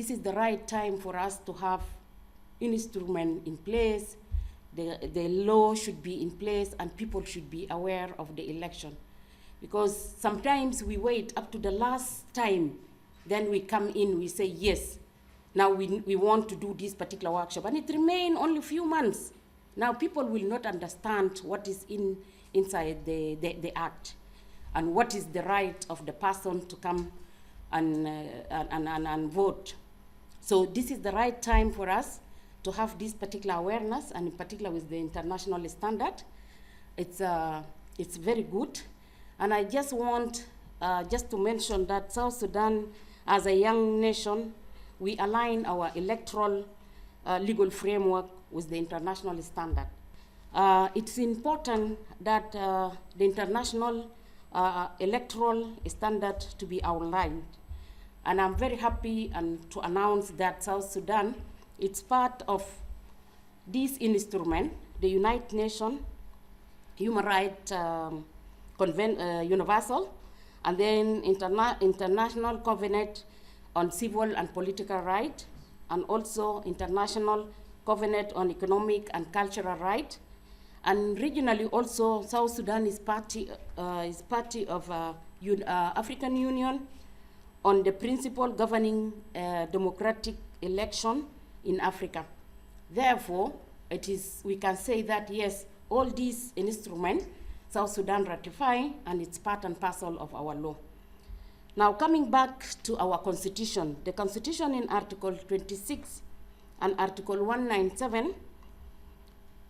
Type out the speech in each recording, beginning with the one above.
this is the right time for us to have instrument in place, the law should be in place, and people should be aware of the election. Because sometimes we wait up to the last time, then we come in, we say, yes, now we want to do this particular workshop, and it remains only a few months. Now people will not understand what is inside the act, and what is the right of the person to come and vote. So this is the right time for us to have this particular awareness, and in particular with the international standard. It's very good. And I just want just to mention that South Sudan, as a young nation, we align our electoral legal framework with the international standard. It's important that the international electoral standard to be outlined. And I'm very happy to announce that South Sudan, it's part of this instrument, the United Nations Human Rights Universal, and then International Covenant on Civil and Political Rights, and also International Covenant on Economic and Cultural Rights. And regionally also, South Sudan is party of African Union on the principle governing democratic election in Africa. Therefore, we can say that yes, all these instruments South Sudan ratify, and it's part and parcel of our law. Now coming back to our constitution, the constitution in Article 26 and Article 197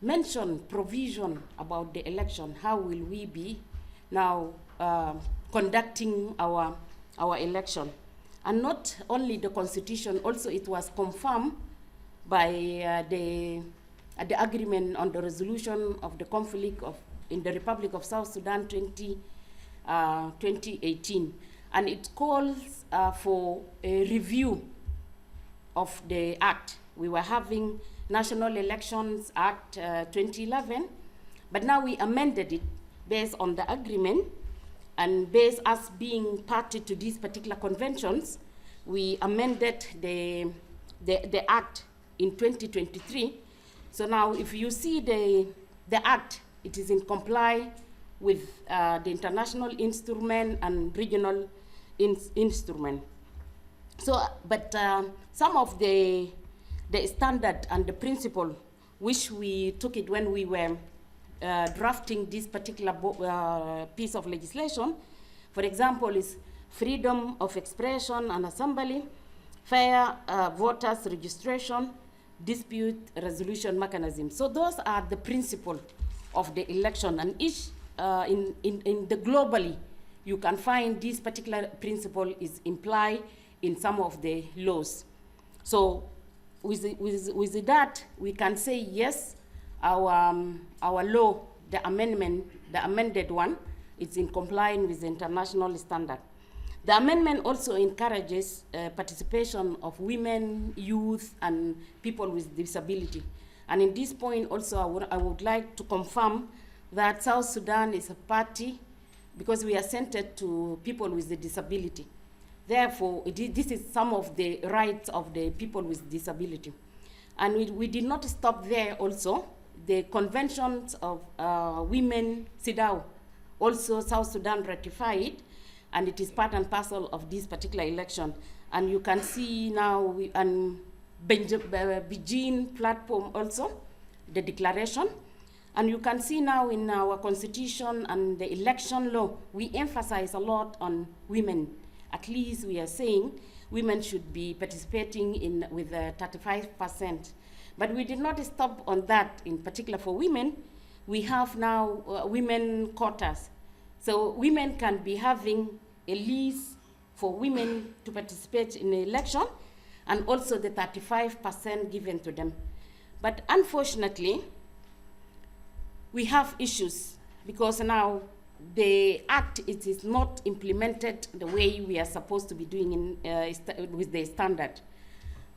mention provision about the election. How will we be now conducting our election? And not only the constitution, also it was confirmed by the agreement on the resolution of the conflict in the Republic of South Sudan 2018. And it calls for a review of the act. We were having National Elections Act 2011, but now we amended it based on the agreement, and based us being party to these particular conventions, we amended the act in 2023. So now if you see the act, it is in comply with the international instrument and regional instrument. So, but some of the standard and the principle which we took it when we were drafting this particular piece of legislation, for example, is freedom of expression and assembly, fair voters registration, dispute resolution mechanism. So those are the principles of the election, and each in the globally, you can find this particular principle is implied in some of the laws. So with that, we can say yes, our law, the amended one, is in compliance with the international standard. The amendment also encourages participation of women, youth, and people with disability. And in this point also, I would like to confirm that South Sudan is a party because we are centered to people with the disability. Therefore, this is some of the rights of the people with disability. And we did not stop there also. The conventions of women, CEDAW, also South Sudan ratified, and it is part and parcel of this particular election. And you can see now, Beijing platform also, the declaration. And you can see now in our constitution and the election law, we emphasize a lot on women. At least we are saying women should be participating with 35%. But we did not stop on that. In particular for women, we have now women quotas. So women can be having a list for women to participate in the election, and also the 35% given to them. But unfortunately, we have issues because now the act is not implemented the way we are supposed to be doing with the standard.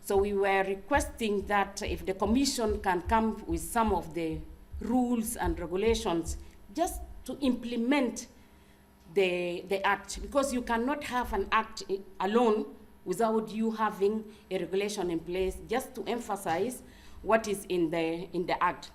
So we were requesting that if the Commission can come with some of the rules and regulations just to implement the act, because you cannot have an act alone without you having a regulation in place just to emphasize what is in the Act.